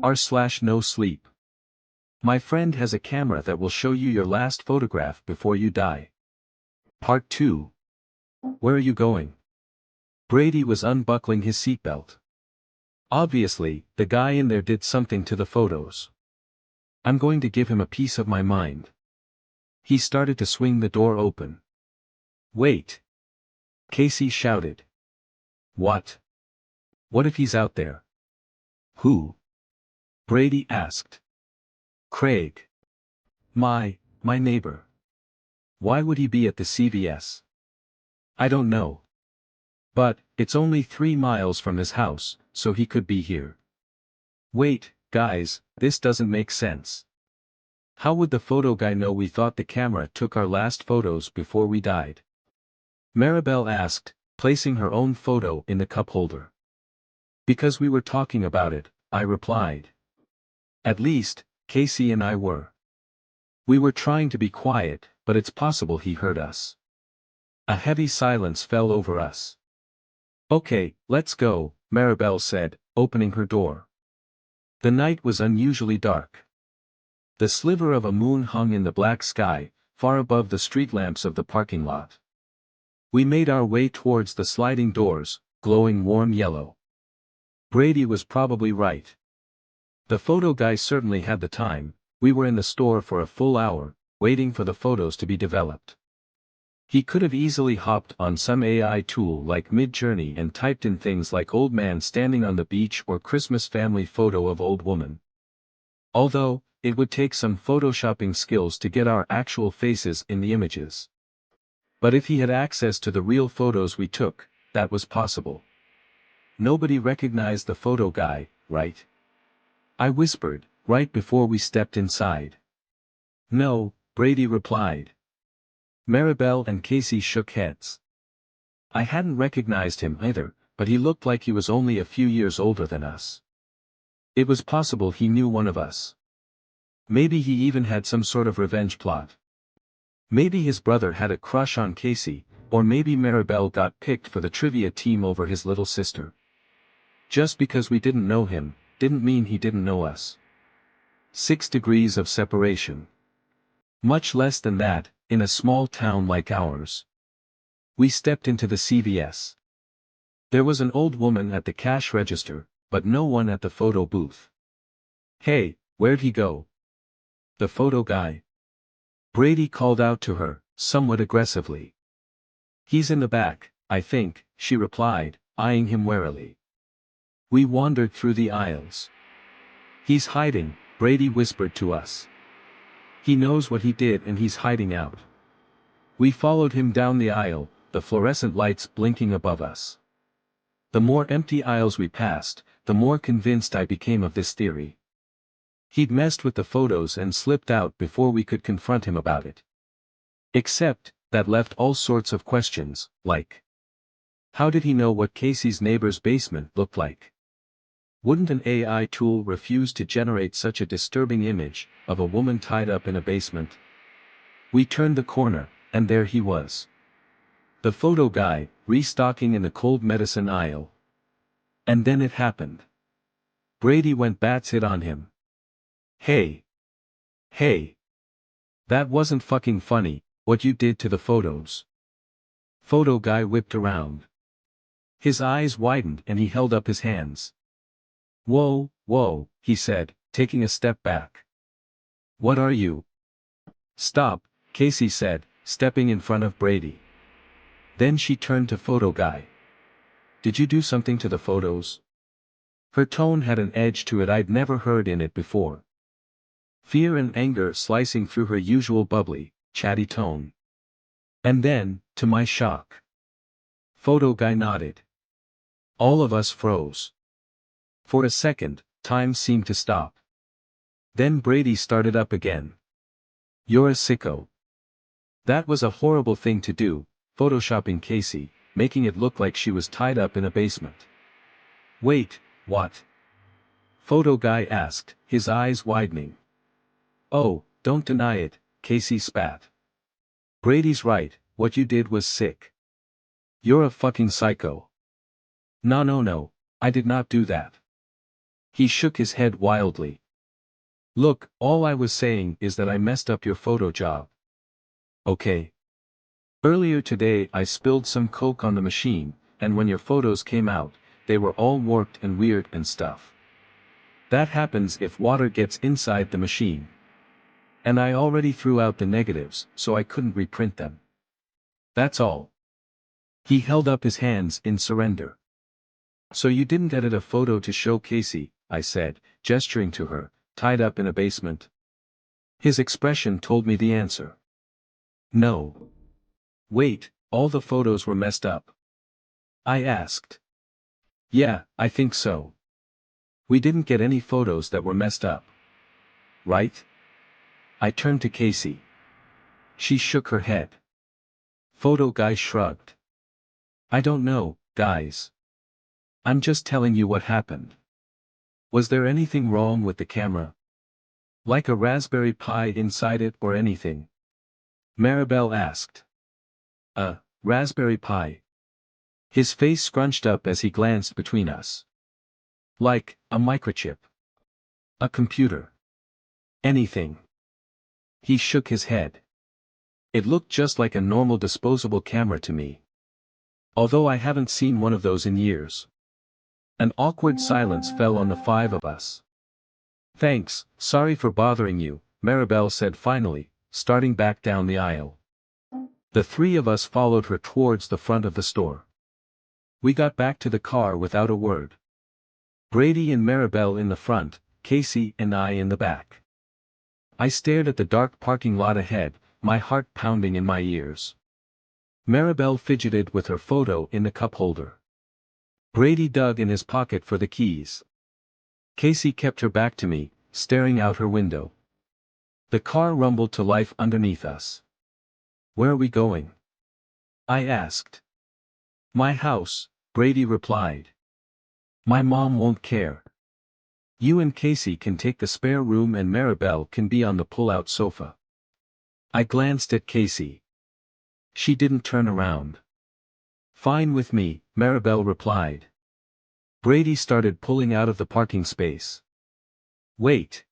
r/NoSleep. My friend has a camera that will show you your last photograph before you die. Part 2. Where are you going? Brady was unbuckling his seatbelt. Obviously, the guy in there did something to the photos. I'm going to give him a piece of my mind. He started to swing the door open. Wait! Casey shouted. What? What if he's out there? Who? Brady asked. Craig. My neighbor. Why would he be at the CVS? I don't know. But, it's only 3 miles from his house, so he could be here. Wait, guys, this doesn't make sense. How would the photo guy know we thought the camera took our last photos before we died? Maribel asked, placing her own photo in the cup holder. Because we were talking about it, I replied. At least, Casey and I were. We were trying to be quiet, but it's possible he heard us. A heavy silence fell over us. Okay, let's go, Maribel said, opening her door. The night was unusually dark. The sliver of a moon hung in the black sky, far above the street lamps of the parking lot. We made our way towards the sliding doors, glowing warm yellow. Brady was probably right. The photo guy certainly had the time. We were in the store for a full hour, waiting for the photos to be developed. He could have easily hopped on some AI tool like Midjourney and typed in things like old man standing on the beach or Christmas family photo of old woman. Although, it would take some photoshopping skills to get our actual faces in the images. But if he had access to the real photos we took, that was possible. Nobody recognized the photo guy, right? I whispered, right before we stepped inside. No, Brady replied. Maribel and Casey shook heads. I hadn't recognized him either, but he looked like he was only a few years older than us. It was possible he knew one of us. Maybe he even had some sort of revenge plot. Maybe his brother had a crush on Casey, or maybe Maribel got picked for the trivia team over his little sister. Just because we didn't know him, didn't mean he didn't know us. 6 degrees of separation. Much less than that, in a small town like ours. We stepped into the CVS. There was an old woman at the cash register, but no one at the photo booth. Hey, where'd he go? The photo guy. Brady called out to her, somewhat aggressively. He's in the back, I think, she replied, eyeing him warily. We wandered through the aisles. He's hiding, Brady whispered to us. He knows what he did and he's hiding out. We followed him down the aisle, the fluorescent lights blinking above us. The more empty aisles we passed, the more convinced I became of this theory. He'd messed with the photos and slipped out before we could confront him about it. Except, that left all sorts of questions, like, how did he know what Casey's neighbor's basement looked like? Wouldn't an AI tool refuse to generate such a disturbing image of a woman tied up in a basement? We turned the corner, and there he was. The photo guy, restocking in the cold medicine aisle. And then it happened. Brady went batshit on him. Hey! Hey! That wasn't fucking funny, what you did to the photos. Photo guy whipped around. His eyes widened and he held up his hands. Whoa, whoa, he said, taking a step back. What are you? Stop, Casey said, stepping in front of Brady. Then she turned to photo guy. Did you do something to the photos? Her tone had an edge to it I'd never heard in it before. Fear and anger slicing through her usual bubbly, chatty tone. And then, to my shock, photo guy nodded. All of us froze. For a second, time seemed to stop. Then Brady started up again. You're a sicko. That was a horrible thing to do, photoshopping Casey, making it look like she was tied up in a basement. Wait, what? Photo guy asked, his eyes widening. Oh, don't deny it, Casey spat. Brady's right, what you did was sick. You're a fucking psycho. No, I did not do that. He shook his head wildly. Look, all I was saying is that I messed up your photo job. Okay. Earlier today I spilled some Coke on the machine, and when your photos came out, they were all warped and weird and stuff. That happens if water gets inside the machine. And I already threw out the negatives, so I couldn't reprint them. That's all. He held up his hands in surrender. So you didn't edit a photo to show Casey, I said, gesturing to her, tied up in a basement. His expression told me the answer. No. Wait, all the photos were messed up. I asked. Yeah, I think so. We didn't get any photos that were messed up. Right? I turned to Casey. She shook her head. Photo guy shrugged. I don't know, guys. I'm just telling you what happened. Was there anything wrong with the camera? Like a Raspberry Pi inside it or anything? Maribel asked. A Raspberry Pi. His face scrunched up as he glanced between us. Like a microchip. A computer. Anything. He shook his head. It looked just like a normal disposable camera to me. Although I haven't seen one of those in years. An awkward silence fell on the five of us. Thanks, sorry for bothering you, Maribel said finally, starting back down the aisle. The three of us followed her towards the front of the store. We got back to the car without a word. Brady and Maribel in the front, Casey and I in the back. I stared at the dark parking lot ahead, my heart pounding in my ears. Maribel fidgeted with her photo in the cup holder. Brady dug in his pocket for the keys. Casey kept her back to me, staring out her window. The car rumbled to life underneath us. Where are we going? I asked. My house, Brady replied. My mom won't care. You and Casey can take the spare room and Maribel can be on the pull-out sofa. I glanced at Casey. She didn't turn around. Fine with me, Maribel replied. Brady started pulling out of the parking space. Wait.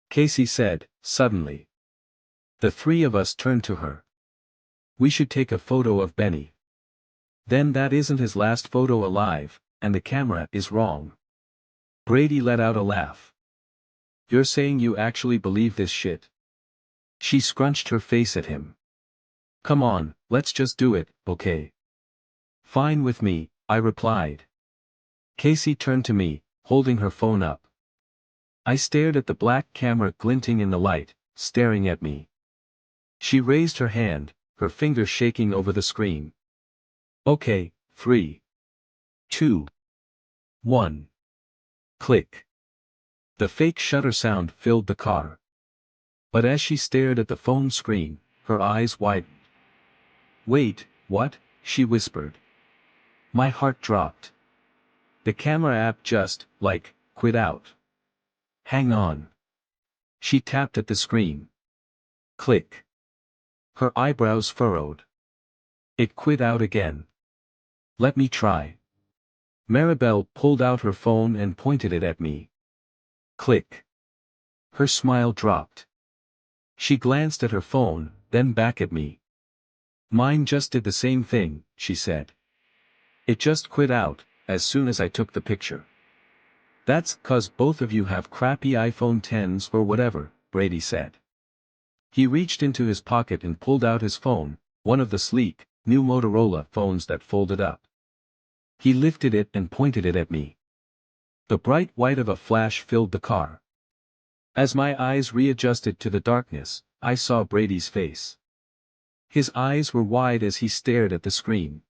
Casey said, suddenly. The three of us turned to her. We should take a photo of Benny. Then that isn't his last photo alive, and the camera is wrong. Brady let out a laugh. You're saying you actually believe this shit? She scrunched her face at him. Come on, let's just do it, okay? Fine with me, I replied. Casey turned to me, holding her phone up. I stared at the black camera glinting in the light, staring at me. She raised her hand, her fingers shaking over the screen. Okay, 3, 2, 1. Click. The fake shutter sound filled the car. But as she stared at the phone screen, her eyes widened. Wait, what? She whispered. My heart dropped. The camera app just, quit out. Hang on. She tapped at the screen. Click. Her eyebrows furrowed. It quit out again. Let me try. Maribel pulled out her phone and pointed it at me. Click. Her smile dropped. She glanced at her phone, then back at me. Mine just did the same thing, she said. It just quit out, as soon as I took the picture. That's 'cause both of you have crappy iPhone 10s or whatever, Brady said. He reached into his pocket and pulled out his phone, one of the sleek, new Motorola phones that folded up. He lifted it and pointed it at me. The bright white of a flash filled the car. As my eyes readjusted to the darkness, I saw Brady's face. His eyes were wide as he stared at the screen.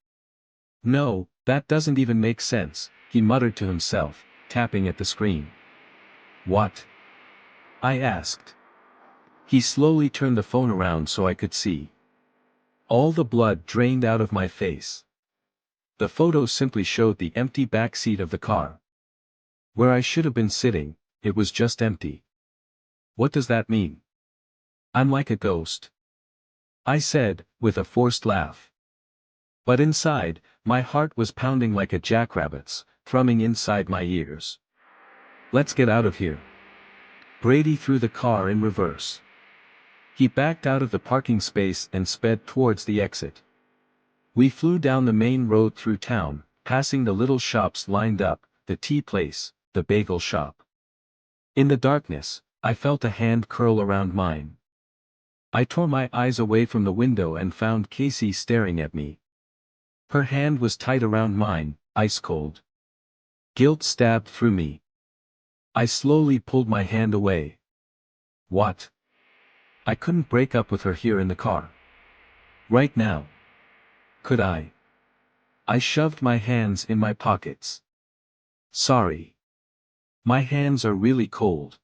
No, that doesn't even make sense, he muttered to himself, tapping at the screen. What? I asked. He slowly turned the phone around so I could see. All the blood drained out of my face. The photo simply showed the empty back seat of the car. Where I should have been sitting, it was just empty. What does that mean? I'm like a ghost, I said, with a forced laugh. But inside, my heart was pounding like a jackrabbit's, thrumming inside my ears. Let's get out of here. Brady threw the car in reverse. He backed out of the parking space and sped towards the exit. We flew down the main road through town, passing the little shops lined up, the tea place, the bagel shop. In the darkness, I felt a hand curl around mine. I tore my eyes away from the window and found Casey staring at me. Her hand was tight around mine, ice cold. Guilt stabbed through me. I slowly pulled my hand away. What? I couldn't break up with her here in the car. Right now. Could I? I shoved my hands in my pockets. Sorry. My hands are really cold.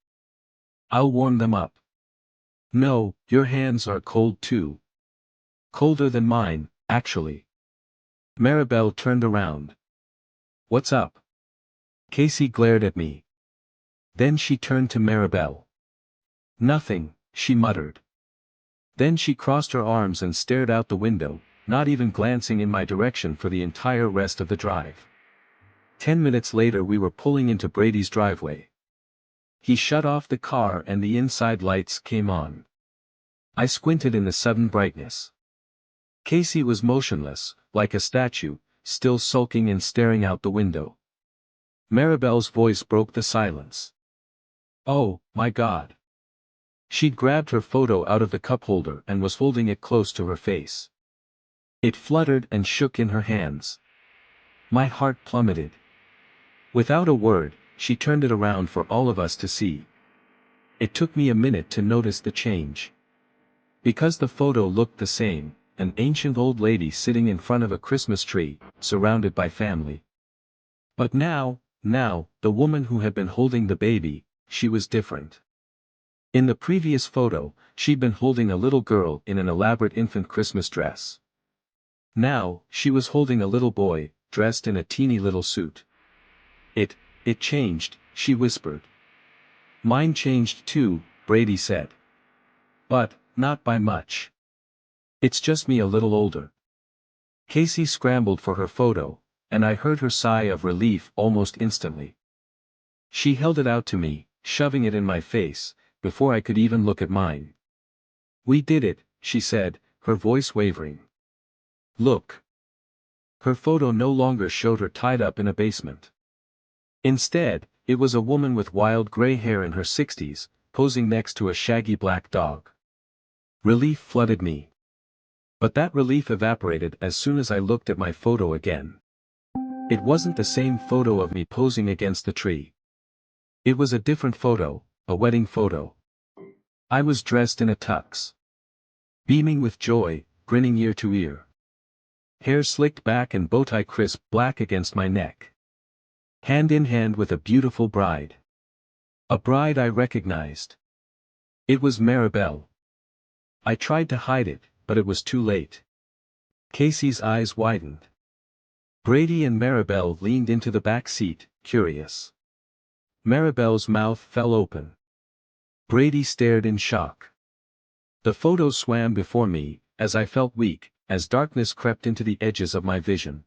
I'll warm them up. No, your hands are cold too. Colder than mine, actually. Maribel turned around. What's up? Casey glared at me. Then she turned to Maribel. Nothing, she muttered. Then she crossed her arms and stared out the window, not even glancing in my direction for the entire rest of the drive. 10 minutes later we were pulling into Brady's driveway. He shut off the car and the inside lights came on. I squinted in the sudden brightness. Casey was motionless, like a statue, still sulking and staring out the window. Maribel's voice broke the silence. Oh, my God. She'd grabbed her photo out of the cup holder and was holding it close to her face. It fluttered and shook in her hands. My heart plummeted. Without a word, she turned it around for all of us to see. It took me a minute to notice the change. Because the photo looked the same, an ancient old lady sitting in front of a Christmas tree, surrounded by family. But now, the woman who had been holding the baby, she was different. In the previous photo, she'd been holding a little girl in an elaborate infant Christmas dress. Now, she was holding a little boy, dressed in a teeny little suit. It changed, she whispered. Mine changed too, Brady said. But, not by much. It's just me a little older. Casey scrambled for her photo, and I heard her sigh of relief almost instantly. She held it out to me, shoving it in my face, before I could even look at mine. We did it, she said, her voice wavering. Look. Her photo no longer showed her tied up in a basement. Instead, it was a woman with wild gray hair in her 60s, posing next to a shaggy black dog. Relief flooded me. But that relief evaporated as soon as I looked at my photo again. It wasn't the same photo of me posing against the tree. It was a different photo, a wedding photo. I was dressed in a tux. Beaming with joy, grinning ear to ear. Hair slicked back and bow tie crisp black against my neck. Hand in hand with a beautiful bride. A bride I recognized. It was Maribel. I tried to hide it, but it was too late. Casey's eyes widened. Brady and Maribel leaned into the back seat, curious. Maribel's mouth fell open. Brady stared in shock. The photos swam before me, as I felt weak, as darkness crept into the edges of my vision.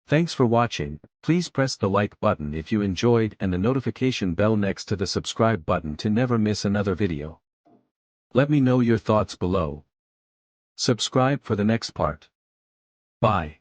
Thanks for watching. Please press the like button if you enjoyed and the notification bell next to the subscribe button to never miss another video. Let me know your thoughts below. Subscribe for the next part. Bye.